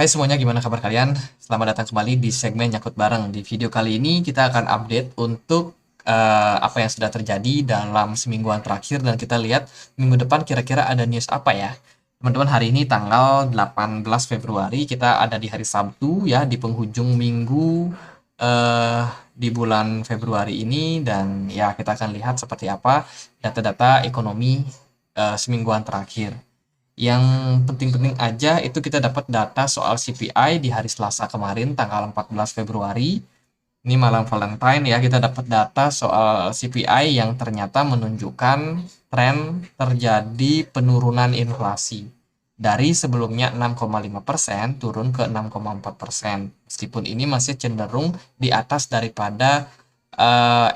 Hai semuanya, gimana kabar kalian? Selamat datang kembali di segmen Nyakut Bareng. Di video kali ini kita akan update untuk apa yang sudah terjadi dalam semingguan terakhir dan kita lihat minggu depan kira-kira ada news apa ya. Teman-teman, hari ini tanggal 18 Februari, kita ada di hari Sabtu ya, di penghujung minggu eh di bulan Februari ini dan ya kita akan lihat seperti apa data-data ekonomi semingguan terakhir. Yang penting-penting aja itu kita dapat data soal CPI di hari Selasa kemarin tanggal 14 Februari. Ini malam Valentine ya, kita dapat data soal CPI yang ternyata menunjukkan tren terjadi penurunan inflasi. Dari sebelumnya 6,5% turun ke 6,4%. Meskipun ini masih cenderung di atas daripada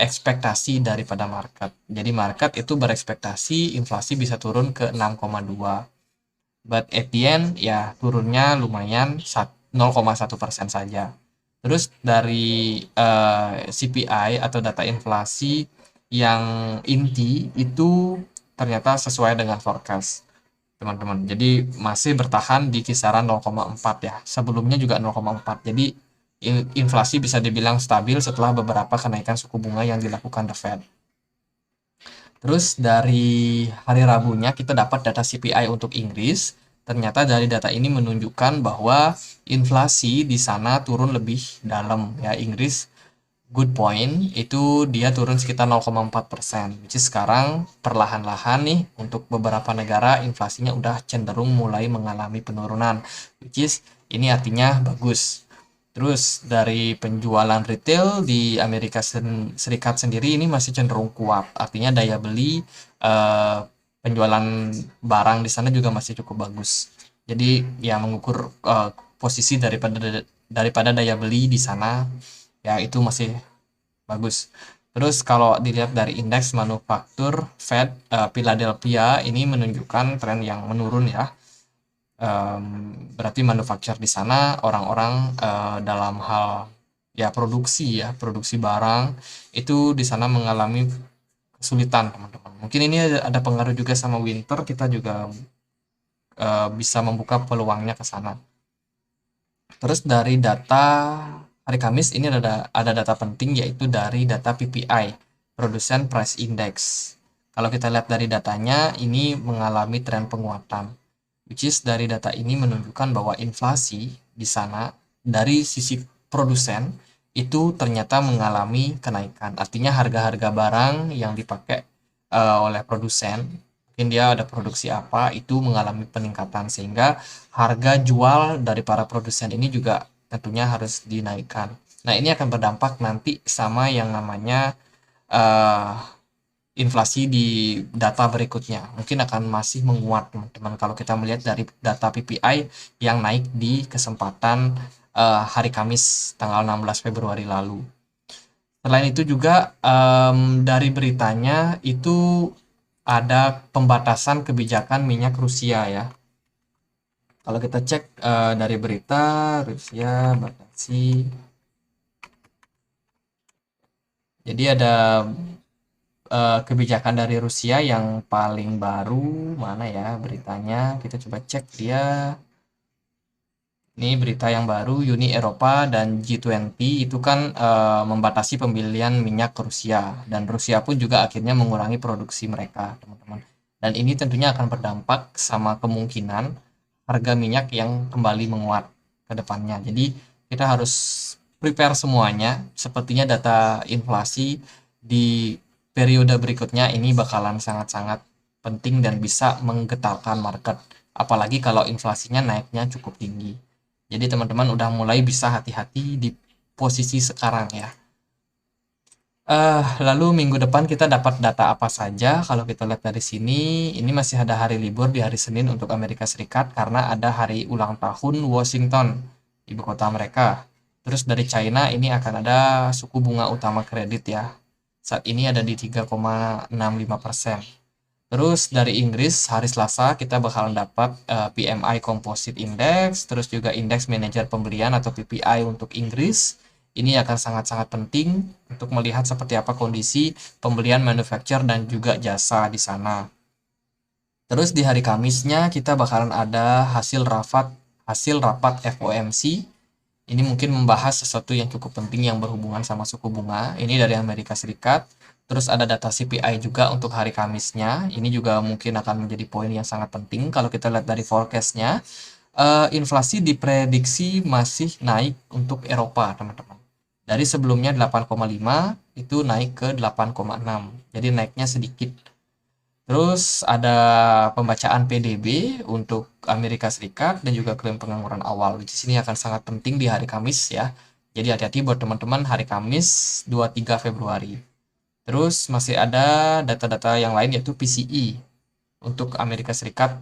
ekspektasi daripada market. Jadi market itu berekspektasi inflasi bisa turun ke 6,2. But at the end ya turunnya lumayan 0,1% saja. Terus dari CPI atau data inflasi yang inti itu ternyata sesuai dengan forecast, teman-teman. Jadi masih bertahan di kisaran 0,4 ya. Sebelumnya juga 0,4. Jadi inflasi bisa dibilang stabil setelah beberapa kenaikan suku bunga yang dilakukan The Fed. Terus dari hari Rabunya kita dapat data CPI untuk Inggris. Ternyata dari data ini menunjukkan bahwa inflasi di sana turun lebih dalam ya. Inggris, good point, itu dia turun sekitar 0,4%. Which is sekarang perlahan-lahan nih untuk beberapa negara inflasinya udah cenderung mulai mengalami penurunan. Which is ini artinya bagus. Terus dari penjualan retail di Amerika Serikat sendiri ini masih cenderung kuat. Artinya daya beli penjualan barang di sana juga masih cukup bagus. Jadi ya mengukur posisi daripada daya beli di sana ya itu masih bagus. Terus kalau dilihat dari indeks manufaktur Fed Philadelphia ini menunjukkan tren yang menurun ya. Berarti manufaktur di sana orang-orang dalam hal ya produksi barang itu di sana mengalami kesulitan, teman-teman. Mungkin ini ada pengaruh juga sama winter, kita juga bisa membuka peluangnya ke sana. Terus dari data hari Kamis ini ada data penting yaitu dari data PPI, Production Price Index. Kalau kita lihat dari datanya ini mengalami tren penguatan. Which is dari data ini menunjukkan bahwa inflasi di sana dari sisi produsen itu ternyata mengalami kenaikan. Artinya harga-harga barang yang dipakai oleh produsen, mungkin dia ada produksi apa, itu mengalami peningkatan sehingga harga jual dari para produsen ini juga tentunya harus dinaikkan. Nah, ini akan berdampak nanti sama yang namanya uh, inflasi di data berikutnya. Mungkin akan masih menguat, teman-teman, kalau kita melihat dari data PPI yang naik di kesempatan hari Kamis tanggal 16 Februari lalu. Selain itu juga dari beritanya itu ada pembatasan kebijakan minyak Rusia ya. Kalau kita cek dari berita Rusia batasi. Jadi ada kebijakan dari Rusia yang paling baru, mana ya beritanya, kita coba cek dia. Ini berita yang baru, Uni Eropa dan G20 itu kan membatasi pembelian minyak ke Rusia dan Rusia pun juga akhirnya mengurangi produksi mereka, teman-teman. Dan ini tentunya akan berdampak sama kemungkinan harga minyak yang kembali menguat ke depannya. Jadi kita harus prepare semuanya. Sepertinya data inflasi di periode berikutnya ini bakalan sangat-sangat penting dan bisa menggetarkan market. Apalagi kalau inflasinya naiknya cukup tinggi. Jadi teman-teman udah mulai bisa hati-hati di posisi sekarang ya. Lalu minggu depan kita dapat data apa saja? Kalau kita lihat dari sini, ini masih ada hari libur di hari Senin untuk Amerika Serikat karena ada hari ulang tahun Washington, ibu kota mereka. Terus dari China ini akan ada suku bunga utama kredit ya. Saat ini ada di 3,65%. Terus dari Inggris hari Selasa kita bakalan dapat PMI Composite Index, terus juga indeks manajer pembelian atau PPI untuk Inggris. Ini akan sangat-sangat penting untuk melihat seperti apa kondisi pembelian manufaktur dan juga jasa di sana. Terus di hari Kamisnya kita bakalan ada hasil Rafat hasil rapat FOMC. Ini mungkin membahas sesuatu yang cukup penting yang berhubungan sama suku bunga. Ini dari Amerika Serikat. Terus ada data CPI juga untuk hari Kamisnya. Ini juga mungkin akan menjadi poin yang sangat penting. Kalau kita lihat dari forecast-nya, inflasi diprediksi masih naik untuk Eropa, teman-teman. Dari sebelumnya 8,5 itu naik ke 8,6. Jadi naiknya sedikit. Terus ada pembacaan PDB untuk Amerika Serikat dan juga klaim pengangguran awal. Di sini akan sangat penting di hari Kamis ya. Jadi hati-hati buat teman-teman hari Kamis 23 Februari. Terus masih ada data-data yang lain yaitu PCE. Untuk Amerika Serikat,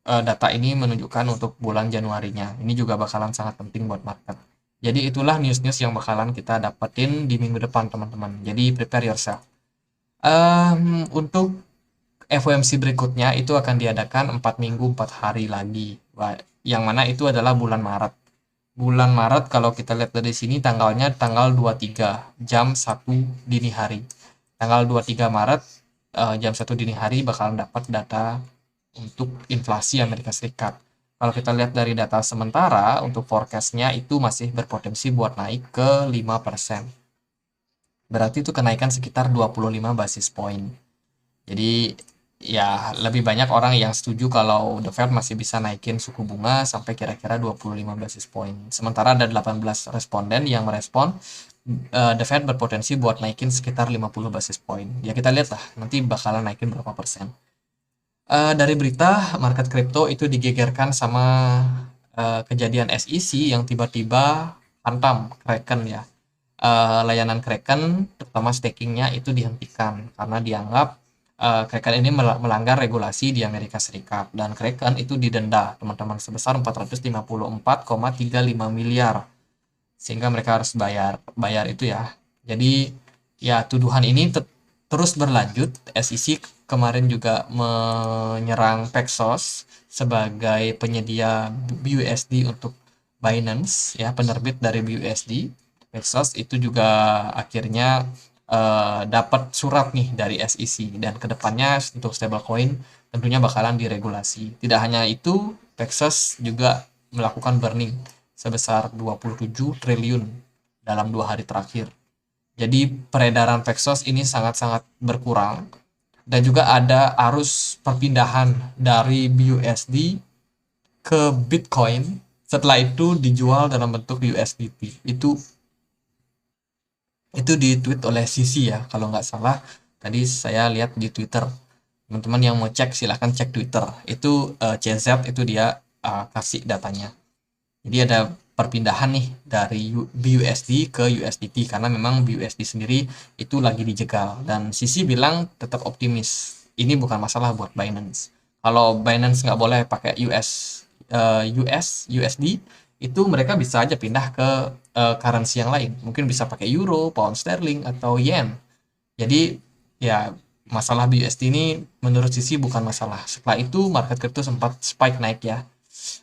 data ini menunjukkan untuk bulan Januarinya. Ini juga bakalan sangat penting buat market. Jadi itulah news-news yang bakalan kita dapetin di minggu depan, teman-teman. Jadi prepare yourself. Untuk FOMC berikutnya itu akan diadakan 4 minggu 4 hari lagi. Yang mana itu adalah bulan Maret. Bulan Maret kalau kita lihat dari sini tanggalnya tanggal 23 jam 1 dini hari. Tanggal 23 Maret jam 1 dini hari bakalan dapat data untuk inflasi Amerika Serikat. Kalau kita lihat dari data sementara untuk forecast-nya itu masih berpotensi buat naik ke 5%. Berarti itu kenaikan sekitar 25 basis point. Jadi ya lebih banyak orang yang setuju kalau The Fed masih bisa naikin suku bunga sampai kira-kira 25 basis point. Sementara ada 18 responden yang merespon The Fed berpotensi buat naikin sekitar 50 basis point. Ya kita lihat lah nanti bakalan naikin berapa persen. Dari berita market kripto itu digegerkan sama kejadian SEC yang tiba-tiba hantam Kraken ya. Layanan Kraken terutama stakingnya itu dihentikan karena dianggap Kraken ini melanggar regulasi di Amerika Serikat dan Kraken itu didenda teman-teman sebesar 454,35 miliar sehingga mereka harus bayar itu ya. Jadi ya tuduhan ini terus berlanjut. SEC kemarin juga menyerang Paxos sebagai penyedia BUSD untuk Binance ya, penerbit dari BUSD. Paxos itu juga akhirnya dapat surat nih dari SEC dan kedepannya untuk stablecoin tentunya bakalan diregulasi. Tidak hanya itu, Paxos juga melakukan burning sebesar 27 triliun dalam 2 hari terakhir. Jadi peredaran Paxos ini sangat-sangat berkurang dan juga ada arus perpindahan dari BUSD ke Bitcoin. Setelah itu dijual dalam bentuk USDT. Itu di-tweet oleh Sisi ya, kalau nggak salah. Tadi saya lihat di Twitter. Teman-teman yang mau cek silahkan cek Twitter. Itu CZ itu dia kasih datanya. Jadi ada perpindahan nih dari BUSD ke USDT karena memang BUSD sendiri itu lagi dijegal dan Sisi bilang tetap optimis. Ini bukan masalah buat Binance. Kalau Binance nggak boleh pakai USD itu mereka bisa aja pindah ke currency yang lain. Mungkin bisa pakai euro, pound sterling atau yen. Jadi ya masalah BUSD ini menurut Sisi bukan masalah. Setelah itu market crypto sempat spike naik ya.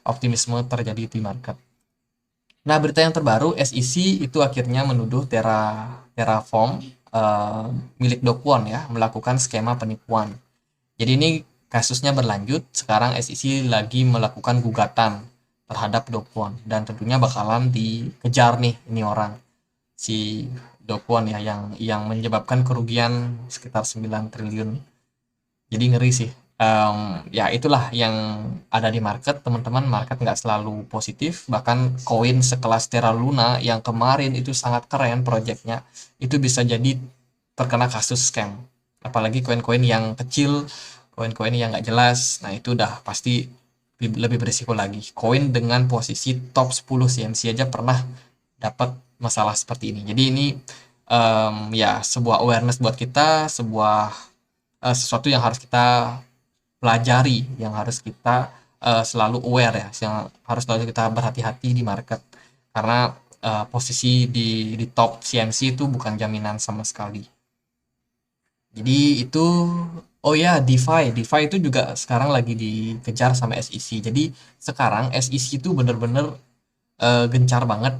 Optimisme terjadi di market. Nah, berita yang terbaru, SEC itu akhirnya menuduh Terraform milik Do Kwon ya, melakukan skema penipuan. Jadi ini kasusnya berlanjut, sekarang SEC lagi melakukan gugatan terhadap Do Kwon dan tentunya bakalan dikejar nih ini orang si Do Kwon ya yang menyebabkan kerugian sekitar 9 triliun. Jadi ngeri sih. Ya itulah yang ada di market, teman-teman. Market nggak selalu positif, bahkan koin sekelas Terra Luna yang kemarin itu sangat keren projectnya itu bisa jadi terkena kasus scam. Apalagi koin-koin yang kecil, koin-koin yang nggak jelas, nah itu udah pasti lebih berisiko lagi. Koin dengan posisi top 10 CMC aja pernah dapat masalah seperti ini. Jadi ini ya sebuah awareness buat kita, sesuatu yang harus kita pelajari, yang harus kita selalu aware ya, yang harus selalu kita berhati-hati di market karena posisi di top CMC itu bukan jaminan sama sekali. Jadi itu oh ya DeFi itu juga sekarang lagi dikejar sama SEC. Jadi sekarang SEC itu bener-bener gencar banget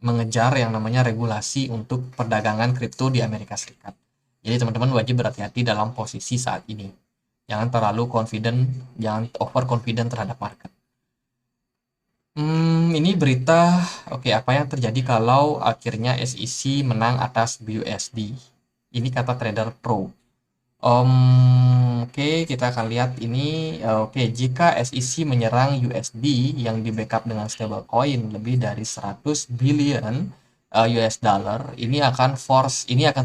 mengejar yang namanya regulasi untuk perdagangan kripto di Amerika Serikat. Jadi teman-teman wajib berhati-hati dalam posisi saat ini. Jangan terlalu confident, jangan over confident terhadap market. Ini berita, oke, apa yang terjadi kalau akhirnya SEC menang atas BUSD? Ini kata trader pro. Oke, kita akan lihat ini. Oke, jika SEC menyerang USD yang di backup dengan stablecoin lebih dari 100 billion US dollar, ini akan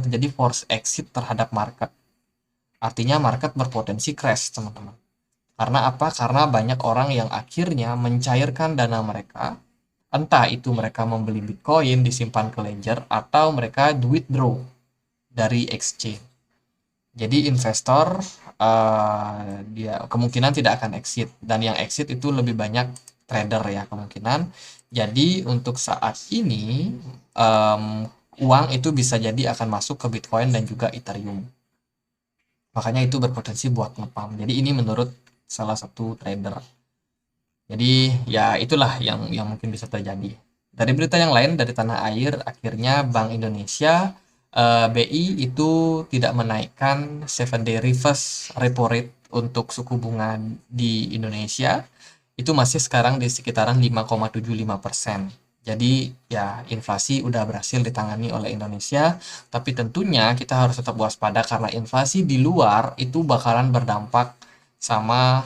terjadi force exit terhadap market. Artinya market berpotensi crash, teman-teman. Karena apa? Karena banyak orang yang akhirnya mencairkan dana mereka, entah itu mereka membeli Bitcoin disimpan ke ledger atau mereka withdraw dari exchange. Jadi investor dia kemungkinan tidak akan exit, dan yang exit itu lebih banyak trader ya kemungkinan. Jadi untuk saat ini uang itu bisa jadi akan masuk ke Bitcoin dan juga Ethereum. Makanya itu berpotensi buat ngepam. Jadi ini menurut salah satu trader. Jadi ya itulah yang mungkin bisa terjadi. Dari berita yang lain dari tanah air, akhirnya Bank Indonesia BI itu tidak menaikkan 7-day reverse repo rate untuk suku bunga di Indonesia. Itu masih sekarang di sekitaran 5,75%. Jadi ya inflasi udah berhasil ditangani oleh Indonesia, tapi tentunya kita harus tetap waspada karena inflasi di luar itu bakalan berdampak sama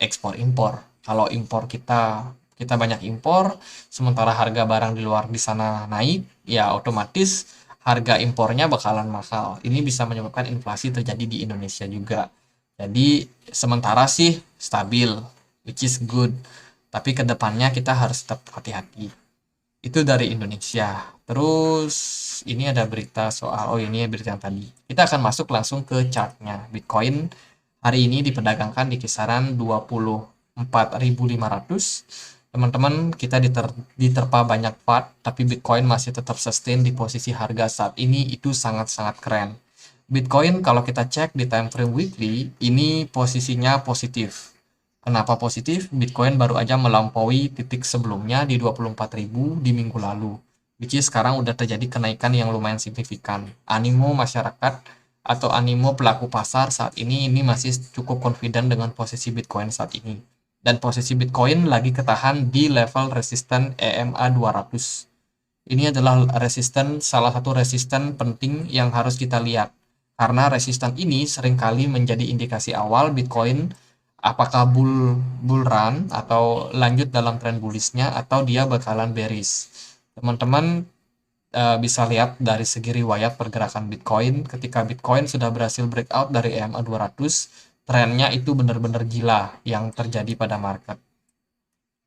ekspor impor. Kalau impor kita banyak impor, sementara harga barang di luar di sana naik, ya otomatis harga impornya bakalan mahal. Ini bisa menyebabkan inflasi terjadi di Indonesia juga. Jadi sementara sih stabil, which is good. Tapi kedepannya kita harus tetap hati-hati. Itu dari Indonesia. Terus ini ada berita soal, oh ini berita yang tadi. Kita akan masuk langsung ke chartnya. Bitcoin hari ini diperdagangkan di kisaran 24.500. Teman-teman, kita diterpa banyak part, tapi Bitcoin masih tetap sustain di posisi harga saat ini, itu sangat-sangat keren. Bitcoin kalau kita cek di time frame weekly, ini posisinya positif. Kenapa positif? Bitcoin baru aja melampaui titik sebelumnya di 24.000 di minggu lalu. Which is sekarang udah terjadi kenaikan yang lumayan signifikan. Animo masyarakat atau animo pelaku pasar saat ini masih cukup confident dengan posisi Bitcoin saat ini. Dan posisi Bitcoin lagi ketahan di level resisten EMA 200. Ini adalah salah satu resisten penting yang harus kita lihat. Karena resisten ini seringkali menjadi indikasi awal Bitcoin apakah bull run atau lanjut dalam tren bullishnya atau dia bakalan bearish. Teman-teman bisa lihat dari segi riwayat pergerakan Bitcoin, ketika Bitcoin sudah berhasil breakout dari EMA 200, trennya itu benar-benar gila yang terjadi pada market.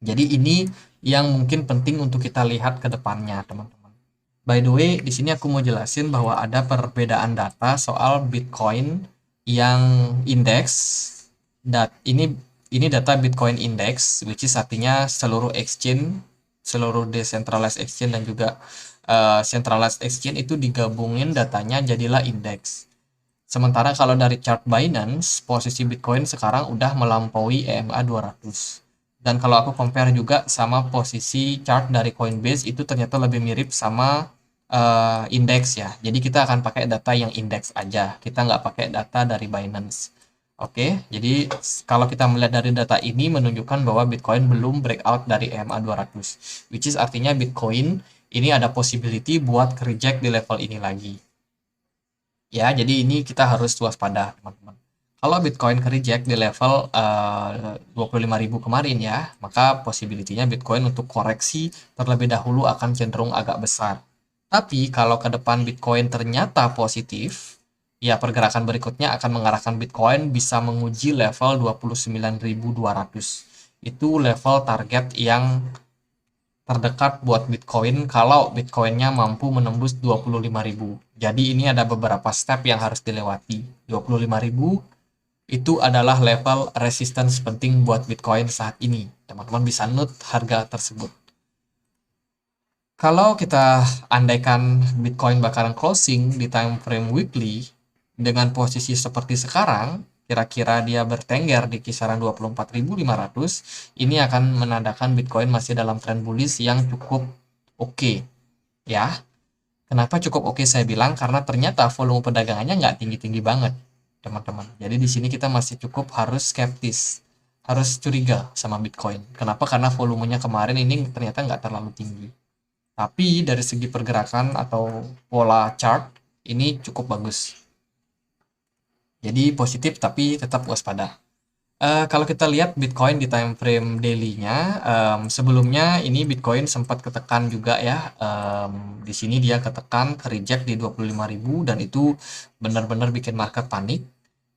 Jadi ini yang mungkin penting untuk kita lihat ke depannya, teman-teman. By the way, di sini aku mau jelasin bahwa ada perbedaan data soal Bitcoin yang indeks. Ini data Bitcoin Index, which is artinya seluruh exchange, seluruh decentralized exchange dan juga centralized exchange itu digabungin datanya jadilah indeks. Sementara kalau dari chart Binance, posisi Bitcoin sekarang udah melampaui EMA 200. Dan kalau aku compare juga sama posisi chart dari Coinbase, itu ternyata lebih mirip sama indeks ya. Jadi kita akan pakai data yang indeks aja. Kita nggak pakai data dari Binance. Oke, jadi kalau kita melihat dari data ini menunjukkan bahwa Bitcoin belum breakout dari EMA 200. Which is artinya Bitcoin ini ada possibility buat reject di level ini lagi. Ya, jadi ini kita harus waspada, teman-teman. Kalau Bitcoin reject di level 25.000 kemarin ya, maka possibility-nya Bitcoin untuk koreksi terlebih dahulu akan cenderung agak besar. Tapi kalau ke depan Bitcoin ternyata positif, ya pergerakan berikutnya akan mengarahkan Bitcoin bisa menguji level 29.200. Itu level target yang terdekat buat Bitcoin kalau Bitcoinnya mampu menembus 25.000. Jadi ini ada beberapa step yang harus dilewati. 25.000 itu adalah level resistance penting buat Bitcoin saat ini. Teman-teman bisa note harga tersebut. Kalau kita andaikan Bitcoin bakalan closing di time frame weekly dengan posisi seperti sekarang, kira-kira dia bertengger di kisaran 24.500, ini akan menandakan Bitcoin masih dalam tren bullish yang cukup oke. Ya, kenapa cukup oke saya bilang? Karena ternyata volume perdagangannya nggak tinggi-tinggi banget, teman-teman. Jadi di sini kita masih cukup harus skeptis. harus curiga sama Bitcoin. Kenapa? Karena volumenya kemarin ini ternyata nggak terlalu tinggi. Tapi dari segi pergerakan atau pola chart ini cukup bagus. Jadi positif tapi tetap waspada. Kalau kita lihat Bitcoin di time frame daily-nya, sebelumnya ini Bitcoin sempat ketekan juga ya. Di sini dia ketekan, ke reject di 25.000 dan itu benar-benar bikin market panik.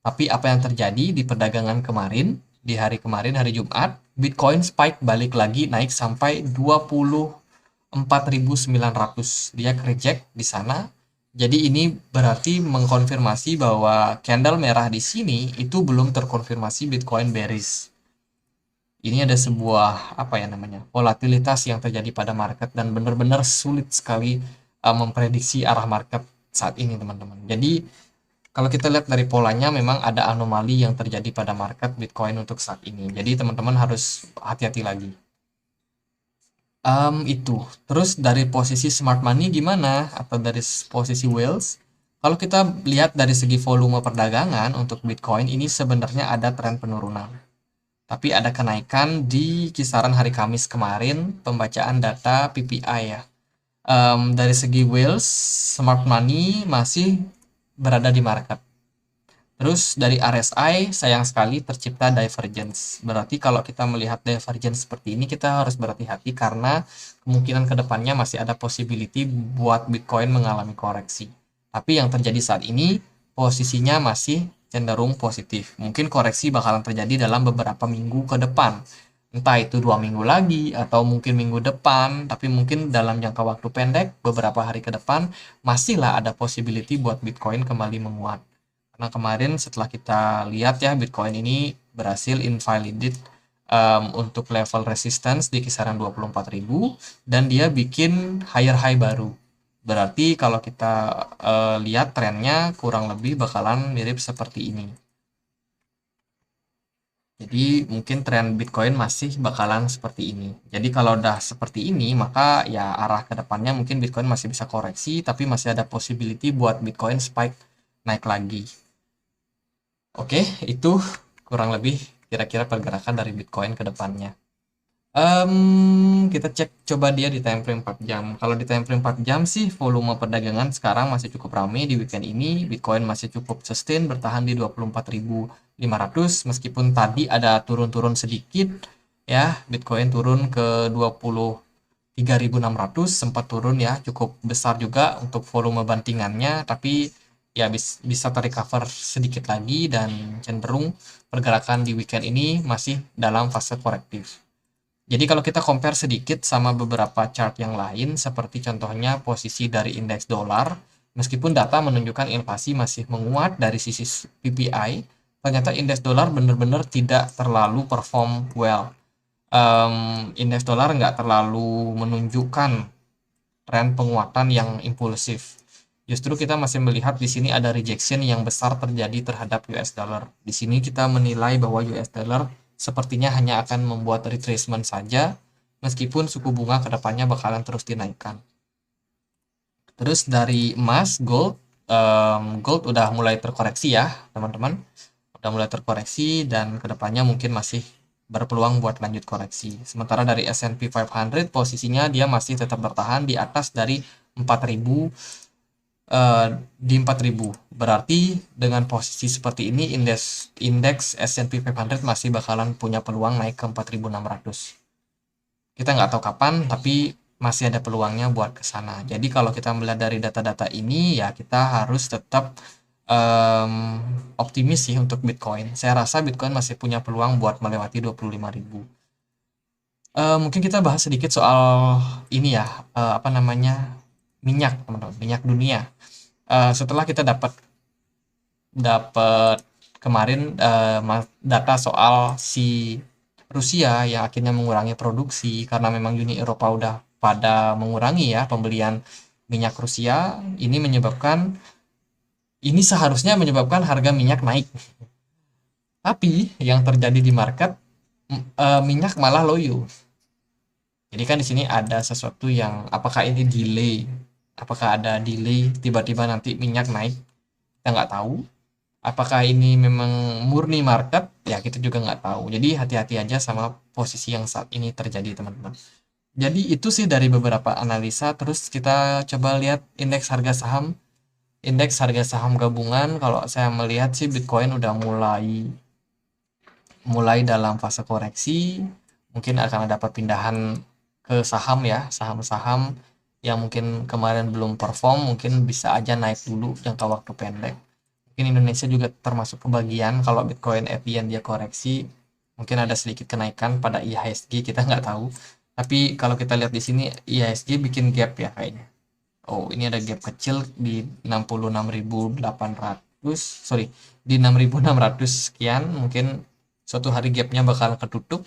Tapi apa yang terjadi di perdagangan kemarin, di hari kemarin, hari Jumat, Bitcoin spike balik lagi naik sampai 24.900. Dia reject di sana. Jadi ini berarti mengkonfirmasi bahwa candle merah di sini itu belum terkonfirmasi Bitcoin bearish. Ini ada sebuah apa ya namanya, volatilitas yang terjadi pada market dan benar-benar sulit sekali memprediksi arah market saat ini teman-teman. Jadi kalau kita lihat dari polanya memang ada anomali yang terjadi pada market Bitcoin untuk saat ini. Jadi teman-teman harus hati-hati lagi. Itu. Terus dari posisi smart money gimana? Atau dari posisi whales? Kalau kita lihat dari segi volume perdagangan untuk Bitcoin ini sebenarnya ada tren penurunan. Tapi ada kenaikan di kisaran hari Kamis kemarin, pembacaan data PPI ya. Dari segi whales, smart money masih berada di market. Terus dari RSI sayang sekali tercipta divergence. Berarti kalau kita melihat divergence seperti ini kita harus berhati-hati karena kemungkinan kedepannya masih ada possibility buat Bitcoin mengalami koreksi. Tapi yang terjadi saat ini posisinya masih cenderung positif. Mungkin koreksi bakalan terjadi dalam beberapa minggu ke depan. Entah itu 2 minggu lagi atau mungkin minggu depan, tapi mungkin dalam jangka waktu pendek beberapa hari ke depan masihlah ada possibility buat Bitcoin kembali menguat. Nah, kemarin setelah kita lihat ya Bitcoin ini berhasil invalidate untuk level resistance di kisaran 24.000 dan dia bikin higher high baru. Berarti kalau kita lihat trennya kurang lebih bakalan mirip seperti ini. Jadi mungkin tren Bitcoin masih bakalan seperti ini. Jadi kalau udah seperti ini maka ya arah ke depannya mungkin Bitcoin masih bisa koreksi tapi masih ada possibility buat Bitcoin spike naik lagi. Oke, itu kurang lebih kira-kira pergerakan dari Bitcoin ke depannya. Kita cek coba dia di time frame 4 jam. Kalau di time frame 4 jam sih volume perdagangan sekarang masih cukup ramai di weekend ini. Bitcoin masih cukup sustain bertahan di 24.500 meskipun tadi ada turun-turun sedikit ya. Bitcoin turun ke 23.600 sempat turun ya, cukup besar juga untuk volume bantingannya tapi ya bisa terrecover sedikit lagi dan cenderung pergerakan di weekend ini masih dalam fase korektif. Jadi kalau kita compare sedikit sama beberapa chart yang lain seperti contohnya posisi dari indeks dolar, meskipun data menunjukkan inflasi masih menguat dari sisi PPI, ternyata indeks dolar benar-benar tidak terlalu perform well. Indeks dolar nggak terlalu menunjukkan tren penguatan yang impulsif. Justru kita masih melihat di sini ada rejection yang besar terjadi terhadap US dollar. Di sini kita menilai bahwa US dollar sepertinya hanya akan membuat retracement saja, meskipun suku bunga kedepannya bakalan terus dinaikkan. Terus dari emas, gold udah mulai terkoreksi ya teman-teman. Udah mulai terkoreksi dan kedepannya mungkin masih berpeluang buat lanjut koreksi. Sementara dari S&P 500 posisinya dia masih tetap bertahan di atas dari 4.000 di 4.000. Berarti dengan posisi seperti ini indeks S&P 500 masih bakalan punya peluang naik ke 4.600. Kita nggak tahu kapan tapi masih ada peluangnya buat ke sana. Jadi kalau kita melihat dari data-data ini ya kita harus tetap optimis sih untuk Bitcoin. Saya rasa Bitcoin masih punya peluang buat melewati 25.000. Mungkin kita bahas sedikit soal ini ya, apa namanya, minyak teman-teman, minyak dunia. Setelah kita dapat kemarin data soal si Rusia yang akhirnya mengurangi produksi karena memang Uni Eropa udah pada mengurangi ya pembelian minyak Rusia, ini seharusnya menyebabkan harga minyak naik. Tapi yang terjadi di market minyak malah loyo. Jadi kan di sini ada sesuatu yang apakah ini delay? Apakah ada delay tiba-tiba nanti minyak naik? Kita nggak tahu. Apakah ini memang murni market? Ya kita juga nggak tahu. Jadi hati-hati aja sama posisi yang saat ini terjadi teman-teman. Jadi itu sih dari beberapa analisa. Terus kita coba lihat indeks harga saham. Indeks harga saham gabungan, kalau saya melihat sih Bitcoin udah mulai dalam fase koreksi. Mungkin akan ada perpindahan ke saham ya, saham-saham yang mungkin kemarin belum perform, mungkin bisa aja naik dulu jangka waktu pendek. Mungkin Indonesia juga termasuk kebagian kalau Bitcoin FEN dia koreksi, mungkin ada sedikit kenaikan pada IHSG, kita nggak tahu. Tapi kalau kita lihat di sini IHSG bikin gap ya kayaknya. Oh, ini ada gap kecil di 66.800, sorry, di 6.600 sekian. Mungkin suatu hari gapnya bakal ketutup.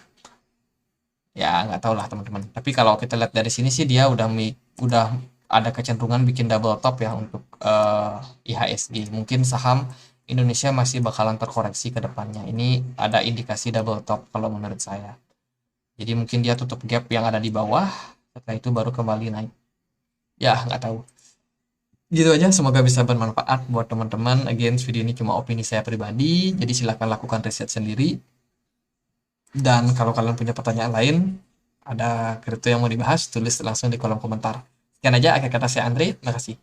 Ya, nggak tahu lah teman-teman. Tapi kalau kita lihat dari sini sih dia udah ada kecenderungan bikin double top ya untuk IHSG. Mungkin saham Indonesia masih bakalan terkoreksi ke depannya. Ini ada indikasi double top kalau menurut saya. Jadi mungkin dia tutup gap yang ada di bawah, setelah itu baru kembali naik. Ya, nggak tahu. Gitu aja, semoga bisa bermanfaat buat teman-teman. Again, video ini cuma opini saya pribadi, jadi silahkan lakukan riset sendiri. Dan kalau kalian punya pertanyaan lain, ada kripto yang mau dibahas, tulis langsung di kolom komentar. Sekian aja, akhir kata saya Andre, terima kasih.